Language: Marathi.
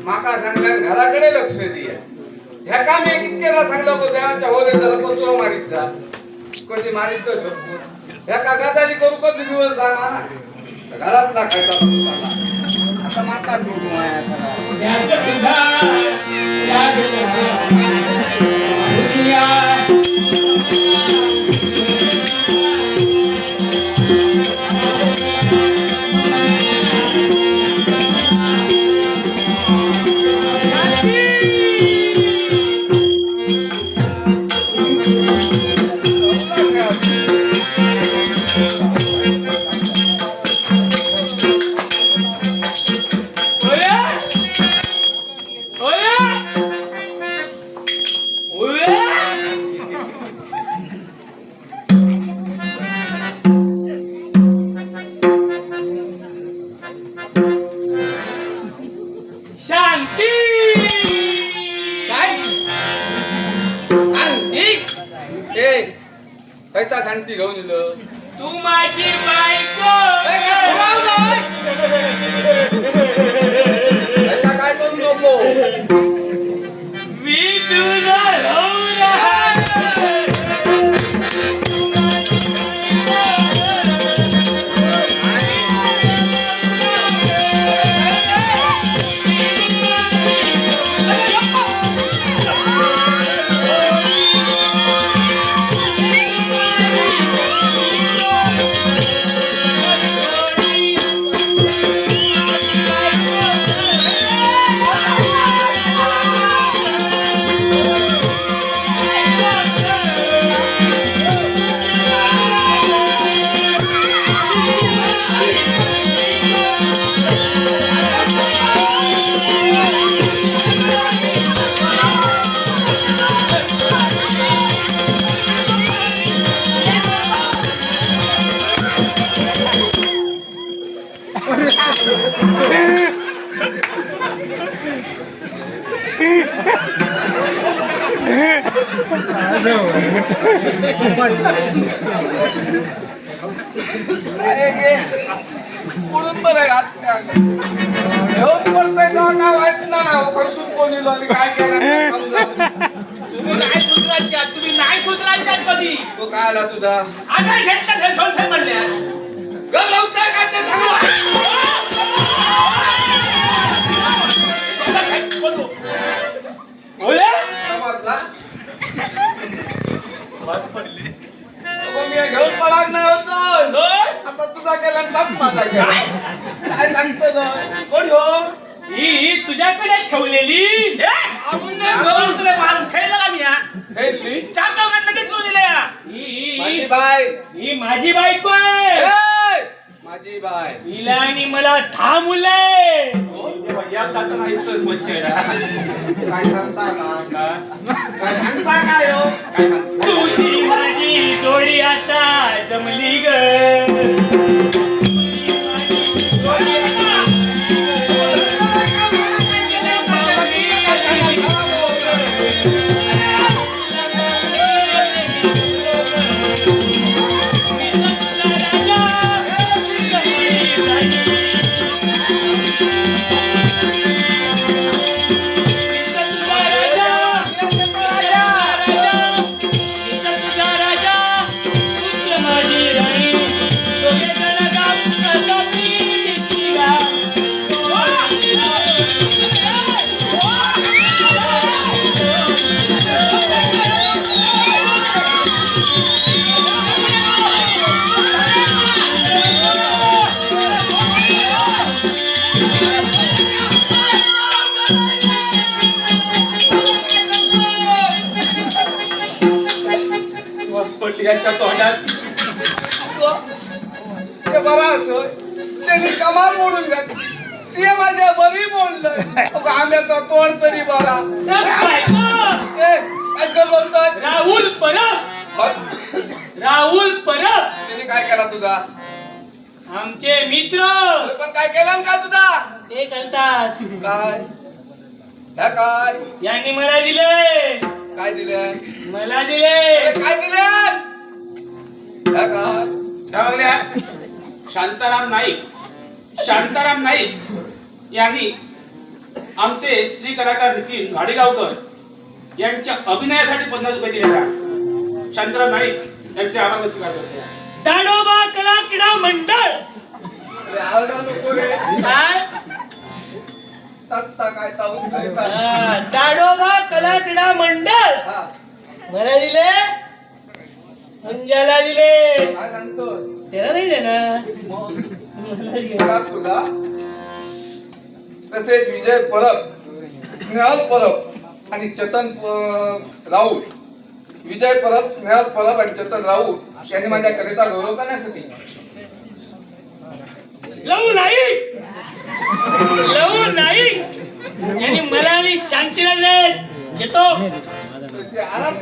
माका सांगल्यान घराकडे लक्ष दिया. ह्या काम एक कितकेदा सांगलं होतं देवाच्या होले जरा कचरो मारीत जा. कधी मारीत तो शकतो. ह्या कागदाची करू कधी दिवस जाणार ना. घरात टाकायचा आता माका ठेवू माया पैसा शांती घेऊन दिलं. तू माझी बायको पैसा काय करू नको. मी तुझा नवरा. म्हणून बरं घेऊन पडतोय का वाटणार ना खर्चून कोणी काय केलं. तुम्ही नाही सुधरायच्या, तुम्ही नाही सुधरायच्या कधी. तो काय आला तुझा आता घेतला घेऊन म्हणल्या गवताय काय ते घेऊन पडाक नाही होत. आता तुझा केला तप माझा काय सांगतो कोण हो ही तुझ्याकडे ठेवलेली तुला मारून ठेवलं का मी खेळली चार चौकात लगेच तुला दिल्या. माझी बाय ही माझी बायको आहे. माझी बाय हिला आणि मला थांबवलंय. काय सांगता का काय सांगता काय हो तुझी माझी जोडी आता जमली ग. याच्या तोंडात ते बरा असं त्यांनी कमाल मोडून घातली. ते माझ्या बरी मोडलं. आंब्याचा तोड तरी बरा. काय बोलतोय राहुल परब. राहुल परब तिने काय केला तुझा. आमचे मित्र पण काय केलं का तुझा. ते करतात काय काय यांनी मला दिले. काय दिले मला दिले. काय दिले शांताराम नाईक यांनी आमचे स्त्री कलाकार नितीन घाडेगावकर यांच्या अभिनयासाठी 50 रुपये दिले आहेत. शांतराम नाईक यांचे आभार स्वीकार करतो. दाडोबा कला क्रीडा मंडळ अरे आरडा नको रे. काय तक्ता काय ताऊस नाही का? दाडोबा कला क्रीडा मंडळ हा, मला दिले मंजाला दिले काय सांगतो? त्याला नाही देणार तुला तुला तसेच विजय परब, स्नेहल परब आणि चेतन राऊत. विजय परब, स्नेहल परब आणि चेतन राऊत यांनी माझ्या कलेचा गौरव करण्यासाठी लवू नाईक यांनी मला आणि शांतीला घेतो. आराम